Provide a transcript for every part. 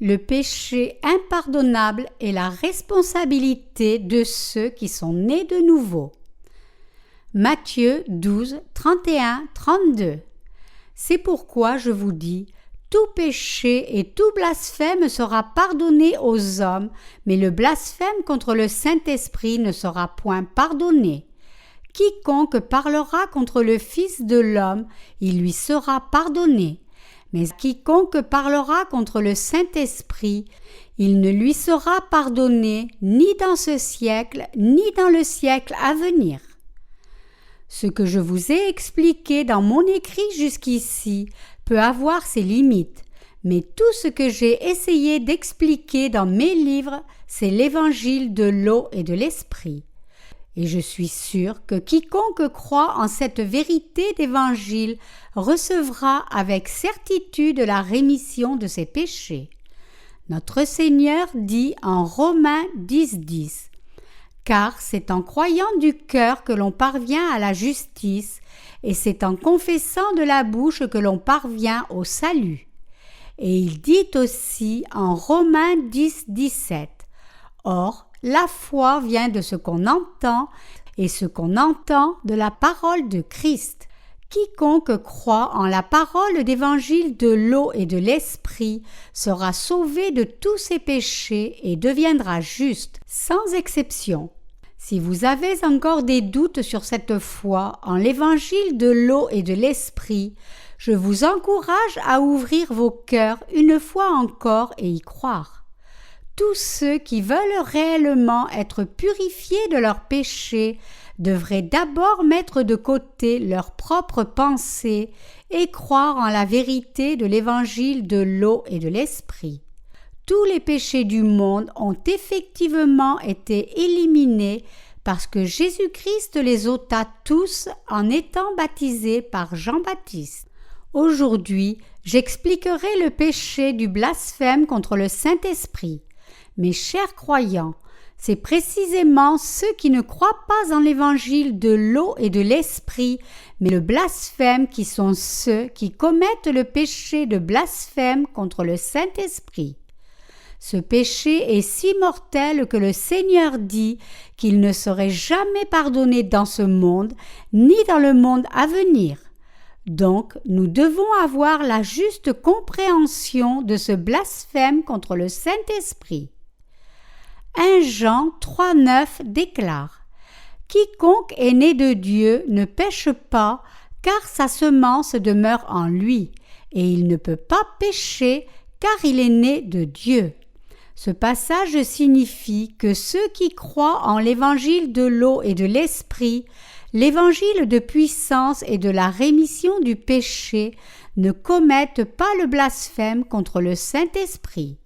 Le péché impardonnable est la responsabilité de ceux qui sont nés de nouveau. Matthieu 12, 31-32. C'est pourquoi je vous dis, tout péché et tout blasphème sera pardonné aux hommes, mais le blasphème contre le Saint-Esprit ne sera point pardonné. Quiconque parlera contre le Fils de l'homme, il lui sera pardonné. Mais quiconque parlera contre le Saint-Esprit, il ne lui sera pardonné ni dans ce siècle, ni dans le siècle à venir. Ce que je vous ai expliqué dans mon écrit jusqu'ici peut avoir ses limites, mais tout ce que j'ai essayé d'expliquer dans mes livres, c'est l'évangile de l'eau et de l'esprit. Et je suis sûr que quiconque croit en cette vérité d'évangile recevra avec certitude la rémission de ses péchés. Notre Seigneur dit en Romains 10:10 « Car c'est en croyant du cœur que l'on parvient à la justice, et c'est en confessant de la bouche que l'on parvient au salut. » Et il dit aussi en Romains 10:17 « Or, la foi vient de ce qu'on entend, et ce qu'on entend de la parole de Christ. Quiconque croit en la parole d'évangile de l'eau et de l'esprit sera sauvé de tous ses péchés et deviendra juste, sans exception. Si vous avez encore des doutes sur cette foi en l'évangile de l'eau et de l'esprit, je vous encourage à ouvrir vos cœurs une fois encore et y croire. Tous ceux qui veulent réellement être purifiés de leurs péchés devraient d'abord mettre de côté leurs propres pensées et croire en la vérité de l'évangile de l'eau et de l'esprit. Tous les péchés du monde ont effectivement été éliminés parce que Jésus-Christ les ôta tous en étant baptisé par Jean-Baptiste. Aujourd'hui, j'expliquerai le péché du blasphème contre le Saint-Esprit. Mes chers croyants, c'est précisément ceux qui ne croient pas en l'évangile de l'eau et de l'esprit, mais le blasphème qui sont ceux qui commettent le péché de blasphème contre le Saint-Esprit. Ce péché est si mortel que le Seigneur dit qu'il ne serait jamais pardonné dans ce monde, ni dans le monde à venir. Donc, nous devons avoir la juste compréhension de ce blasphème contre le Saint-Esprit. 1 Jean 3,9 déclare « Quiconque est né de Dieu ne pêche pas, car sa semence demeure en lui, et il ne peut pas pécher, car il est né de Dieu. » Ce passage signifie que ceux qui croient en l'évangile de l'eau et de l'esprit, l'évangile de puissance et de la rémission du péché, ne commettent pas le blasphème contre le Saint-Esprit.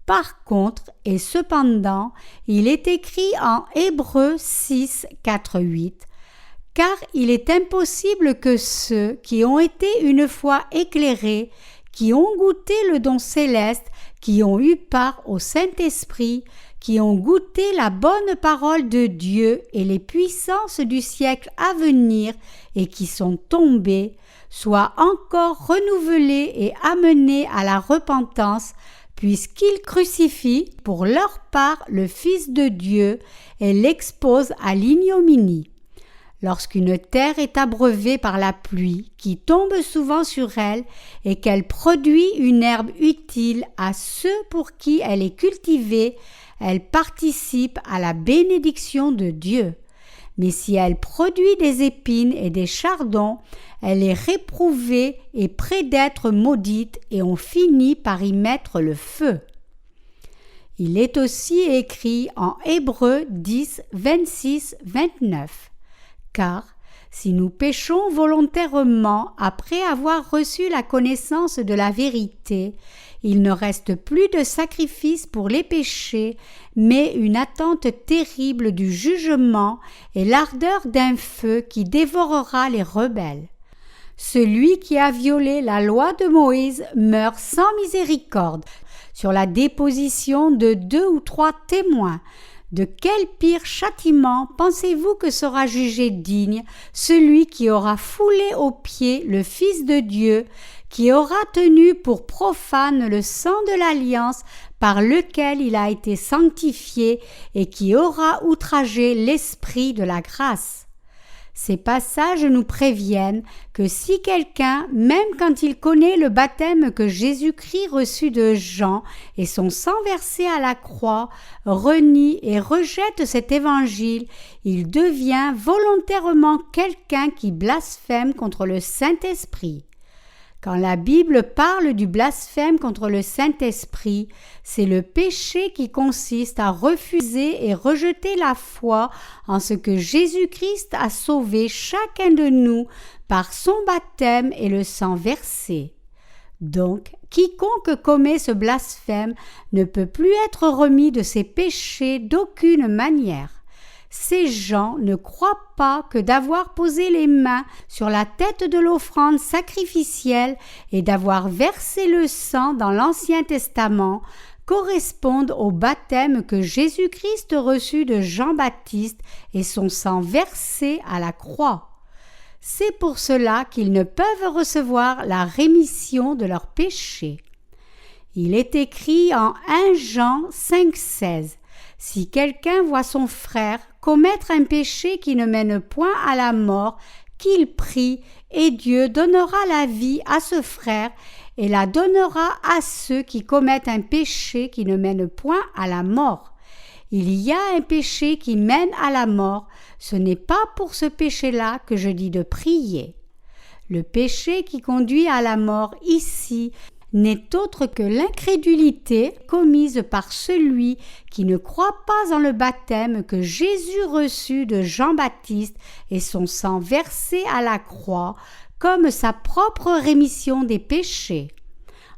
Par contre, et cependant, il est écrit en Hébreux 6, 4, 8, « Car il est impossible que ceux qui ont été une fois éclairés, qui ont goûté le don céleste, qui ont eu part au Saint-Esprit, qui ont goûté la bonne parole de Dieu et les puissances du siècle à venir et qui sont tombés, soient encore renouvelés et amenés à la repentance, puisqu'ils crucifient pour leur part le Fils de Dieu et l'exposent à l'ignominie. Lorsqu'une terre est abreuvée par la pluie, qui tombe souvent sur elle, et qu'elle produit une herbe utile à ceux pour qui elle est cultivée, elle participe à la bénédiction de Dieu. Mais si elle produit des épines et des chardons, elle est réprouvée et près d'être maudite, et on finit par y mettre le feu. Il est aussi écrit en Hébreux 10, 26, 29. Car si nous péchons volontairement après avoir reçu la connaissance de la vérité, il ne reste plus de sacrifice pour les péchés, mais une attente terrible du jugement et l'ardeur d'un feu qui dévorera les rebelles. Celui qui a violé la loi de Moïse meurt sans miséricorde, sur la déposition de 2 ou 3 témoins. De quel pire châtiment pensez-vous que sera jugé digne celui qui aura foulé aux pieds le Fils de Dieu, qui aura tenu pour profane le sang de l'alliance par lequel il a été sanctifié et qui aura outragé l'esprit de la grâce. Ces passages nous préviennent que si quelqu'un, même quand il connaît le baptême que Jésus-Christ reçut de Jean et son sang versé à la croix, renie et rejette cet évangile, il devient volontairement quelqu'un qui blasphème contre le Saint-Esprit. Quand la Bible parle du blasphème contre le Saint-Esprit, c'est le péché qui consiste à refuser et rejeter la foi en ce que Jésus-Christ a sauvé chacun de nous par son baptême et le sang versé. Donc, quiconque commet ce blasphème ne peut plus être remis de ses péchés d'aucune manière. Ces gens ne croient pas que d'avoir posé les mains sur la tête de l'offrande sacrificielle et d'avoir versé le sang dans l'Ancien Testament correspondent au baptême que Jésus-Christ reçut de Jean-Baptiste et son sang versé à la croix. C'est pour cela qu'ils ne peuvent recevoir la rémission de leurs péchés. Il est écrit en 1 Jean 5,16 « Si quelqu'un voit son frère commettre un péché qui ne mène point à la mort, qu'il prie, et Dieu donnera la vie à ce frère et la donnera à ceux qui commettent un péché qui ne mène point à la mort. Il y a un péché qui mène à la mort, ce n'est pas pour ce péché-là que je dis de prier. Le péché qui conduit à la mort ici n'est autre que l'incrédulité commise par celui qui ne croit pas en le baptême que Jésus reçut de Jean-Baptiste et son sang versé à la croix comme sa propre rémission des péchés.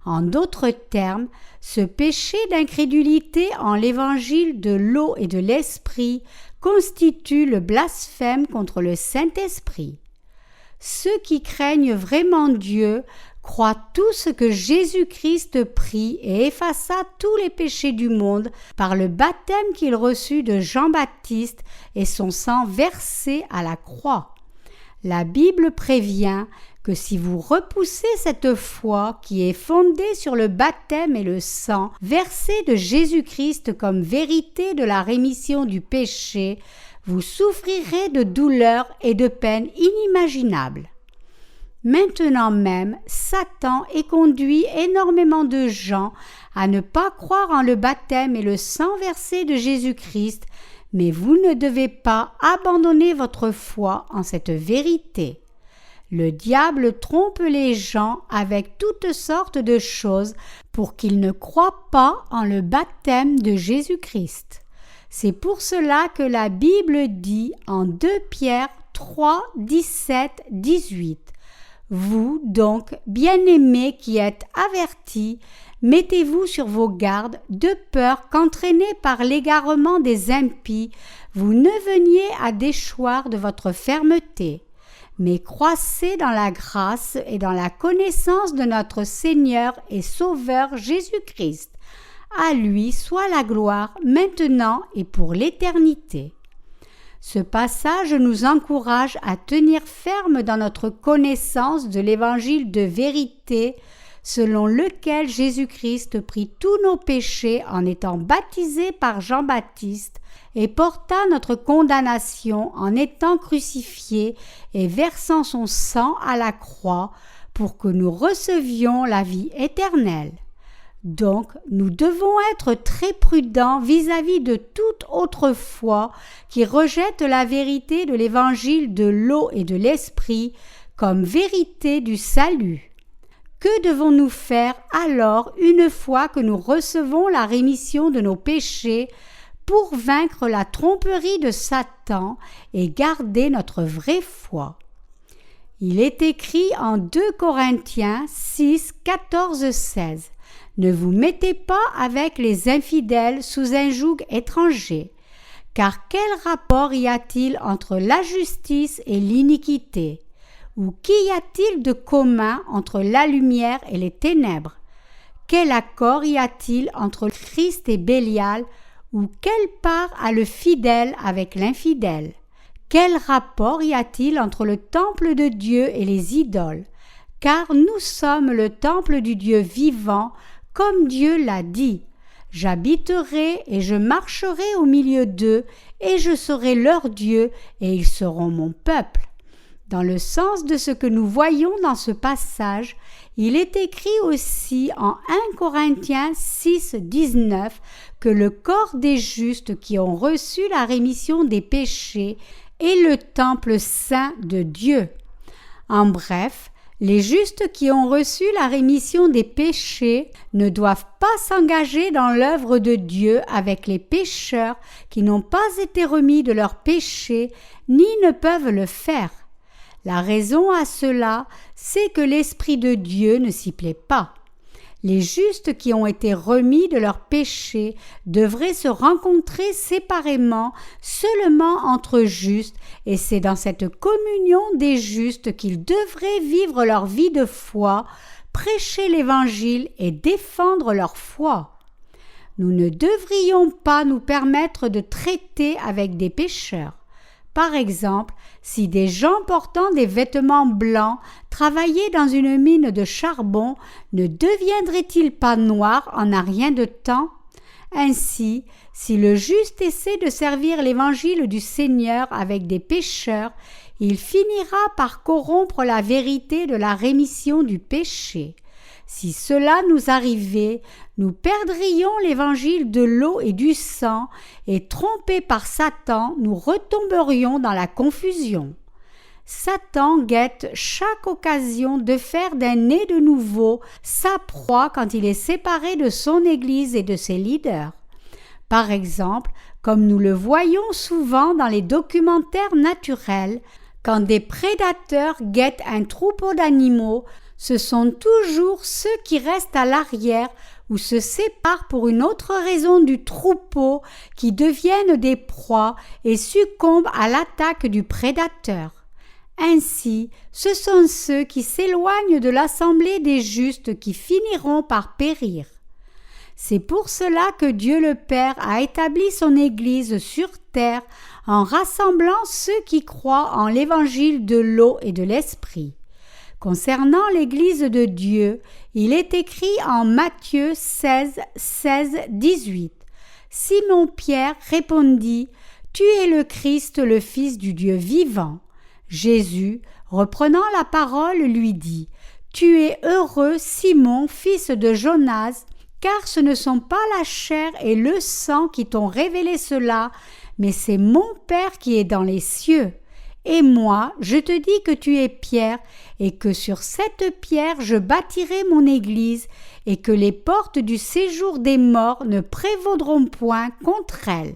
En d'autres termes, ce péché d'incrédulité en l'évangile de l'eau et de l'esprit constitue le blasphème contre le Saint-Esprit. Ceux qui craignent vraiment Dieu croient tous que Jésus-Christ prit et effaça tous les péchés du monde par le baptême qu'il reçut de Jean-Baptiste et son sang versé à la croix. La Bible prévient que si vous repoussez cette foi qui est fondée sur le baptême et le sang versé de Jésus-Christ comme vérité de la rémission du péché, vous souffrirez de douleurs et de peines inimaginables. Maintenant même, Satan conduit énormément de gens à ne pas croire en le baptême et le sang versé de Jésus-Christ, mais vous ne devez pas abandonner votre foi en cette vérité. Le diable trompe les gens avec toutes sortes de choses pour qu'ils ne croient pas en le baptême de Jésus-Christ. C'est pour cela que la Bible dit en 2 Pierre 3, 17, 18 « Vous, donc, bien-aimés qui êtes avertis, mettez-vous sur vos gardes, de peur qu'entraînés par l'égarement des impies, vous ne veniez à déchoir de votre fermeté. Mais croissez dans la grâce et dans la connaissance de notre Seigneur et Sauveur Jésus-Christ. À lui soit la gloire maintenant et pour l'éternité. » Ce passage nous encourage à tenir ferme dans notre connaissance de l'évangile de vérité, selon lequel Jésus-Christ prit tous nos péchés en étant baptisé par Jean-Baptiste et porta notre condamnation en étant crucifié et versant son sang à la croix pour que nous recevions la vie éternelle. Donc, nous devons être très prudents vis-à-vis de toute autre foi qui rejette la vérité de l'évangile de l'eau et de l'esprit comme vérité du salut. Que devons-nous faire alors une fois que nous recevons la rémission de nos péchés pour vaincre la tromperie de Satan et garder notre vraie foi? Il est écrit en 2 Corinthiens 6, 14, 16. Ne vous mettez pas avec les infidèles sous un joug étranger, car quel rapport y a-t-il entre la justice et l'iniquité? Ou qu'y a-t-il de commun entre la lumière et les ténèbres? Quel accord y a-t-il entre Christ et Bélial? Ou quelle part a le fidèle avec l'infidèle? Quel rapport y a-t-il entre le temple de Dieu et les idoles? car nous sommes le temple du Dieu vivant, comme Dieu l'a dit. J'habiterai et je marcherai au milieu d'eux, et je serai leur Dieu, et ils seront mon peuple. Dans le sens de ce que nous voyons dans ce passage, il est écrit aussi en 1 Corinthiens 6, 19 que le corps des justes qui ont reçu la rémission des péchés est le temple saint de Dieu. En bref, les justes qui ont reçu la rémission des péchés ne doivent pas s'engager dans l'œuvre de Dieu avec les pécheurs qui n'ont pas été remis de leurs péchés ni ne peuvent le faire. La raison à cela, c'est que l'Esprit de Dieu ne s'y plaît pas. Les justes qui ont été remis de leurs péchés devraient se rencontrer séparément seulement entre justes, et c'est dans cette communion des justes qu'ils devraient vivre leur vie de foi, prêcher l'Évangile et défendre leur foi. Nous ne devrions pas nous permettre de traiter avec des pécheurs. Par exemple, si des gens portant des vêtements blancs travaillaient dans une mine de charbon, ne deviendraient-ils pas noirs en un rien de temps? Ainsi, si le juste essaie de servir l'évangile du Seigneur avec des pécheurs, il finira par corrompre la vérité de la rémission du péché. Si cela nous arrivait, nous perdrions l'évangile de l'eau et du sang, et trompés par Satan, nous retomberions dans la confusion. Satan guette chaque occasion de faire d'un né de nouveau sa proie quand il est séparé de son Église et de ses leaders. Par exemple, comme nous le voyons souvent dans les documentaires naturels, quand des prédateurs guettent un troupeau d'animaux, ce sont toujours ceux qui restent à l'arrière ou se séparent pour une autre raison du troupeau qui deviennent des proies et succombent à l'attaque du prédateur. Ainsi, ce sont ceux qui s'éloignent de l'assemblée des justes qui finiront par périr. C'est pour cela que Dieu le Père a établi son Église sur terre en rassemblant ceux qui croient en l'évangile de l'eau et de l'esprit. Concernant l'Église de Dieu, il est écrit en Matthieu 16, 18. Simon-Pierre répondit « Tu es le Christ, le Fils du Dieu vivant. » Jésus, reprenant la parole, lui dit « Tu es heureux, Simon, fils de Jonas, car ce ne sont pas la chair et le sang qui t'ont révélé cela, mais c'est mon Père qui est dans les cieux. Et moi, je te dis que tu es Pierre, et que sur cette pierre je bâtirai mon Église, et que les portes du séjour des morts ne prévaudront point contre elle. »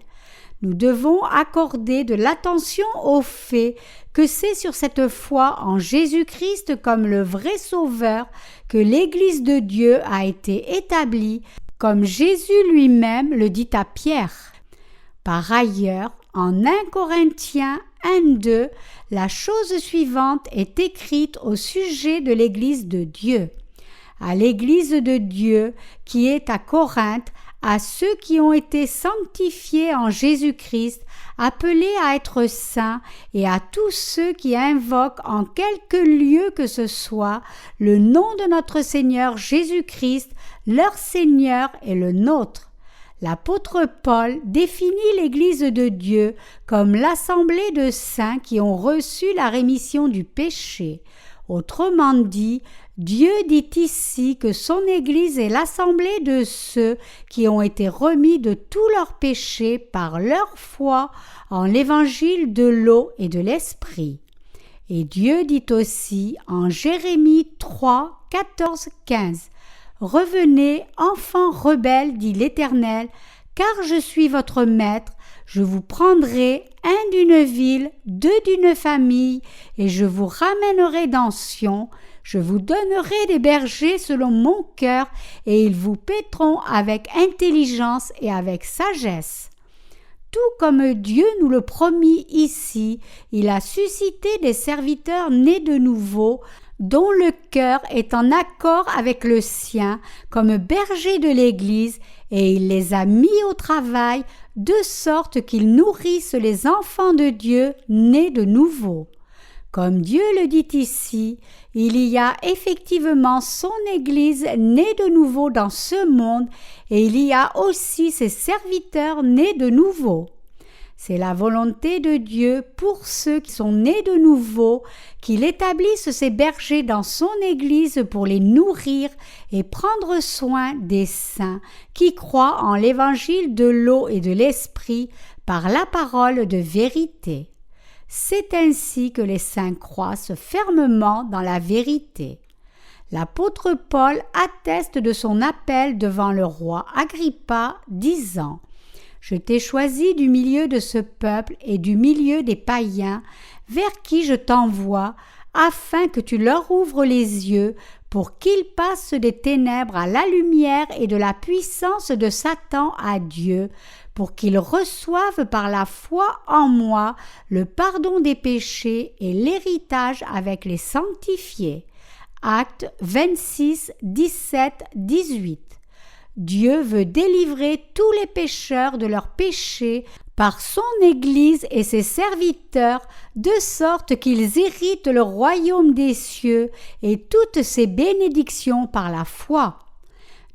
Nous devons accorder de l'attention au fait que c'est sur cette foi en Jésus-Christ comme le vrai Sauveur que l'Église de Dieu a été établie, comme Jésus lui-même le dit à Pierre. Par ailleurs, en 1 Corinthiens 1-2, la chose suivante est écrite au sujet de l'Église de Dieu. À l'Église de Dieu qui est à Corinthe, à ceux qui ont été sanctifiés en Jésus-Christ, appelés à être saints, et à tous ceux qui invoquent en quelque lieu que ce soit le nom de notre Seigneur Jésus-Christ, leur Seigneur et le nôtre. L'apôtre Paul définit l'Église de Dieu comme l'assemblée de saints qui ont reçu la rémission du péché. Autrement dit, Dieu dit ici que son Église est l'assemblée de ceux qui ont été remis de tous leurs péchés par leur foi en l'évangile de l'eau et de l'esprit. Et Dieu dit aussi en Jérémie 3, 14, 15 « Revenez, enfants rebelles, dit l'Éternel, car je suis votre maître, je vous prendrai un d'une ville, deux d'une famille, et je vous ramènerai dans Sion. Je vous donnerai des bergers selon mon cœur, et ils vous paîtront avec intelligence et avec sagesse. » Tout comme Dieu nous le promit ici, il a suscité des serviteurs nés de nouveau, dont le cœur est en accord avec le sien, comme bergers de l'Église, et il les a mis au travail, de sorte qu'ils nourrissent les enfants de Dieu nés de nouveau. Comme Dieu le dit ici, il y a effectivement son Église née de nouveau dans ce monde et il y a aussi ses serviteurs nés de nouveau. C'est la volonté de Dieu pour ceux qui sont nés de nouveau qu'il établisse ses bergers dans son Église pour les nourrir et prendre soin des saints qui croient en l'évangile de l'eau et de l'esprit par la parole de vérité. C'est ainsi que les saints croissent fermement dans la vérité. L'apôtre Paul atteste de son appel devant le roi Agrippa, disant « Je t'ai choisi du milieu de ce peuple et du milieu des païens, vers qui je t'envoie, afin que tu leur ouvres les yeux, pour qu'ils passent des ténèbres à la lumière et de la puissance de Satan à Dieu, pour qu'ils reçoivent par la foi en moi le pardon des péchés et l'héritage avec les sanctifiés. » Actes 26, 17, 18. Dieu veut délivrer tous les pécheurs de leurs péchés par son Église et ses serviteurs, de sorte qu'ils héritent le royaume des cieux et toutes ses bénédictions par la foi.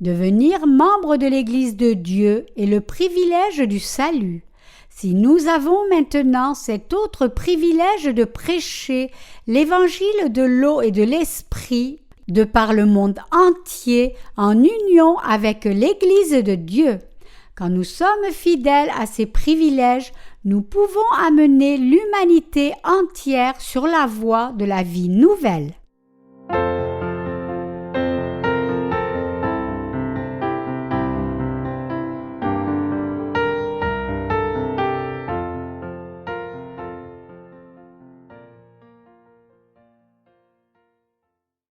Devenir membre de l'Église de Dieu est le privilège du salut. Si nous avons maintenant cet autre privilège de prêcher l'évangile de l'eau et de l'esprit de par le monde entier en union avec l'Église de Dieu, quand nous sommes fidèles à ces privilèges, nous pouvons amener l'humanité entière sur la voie de la vie nouvelle.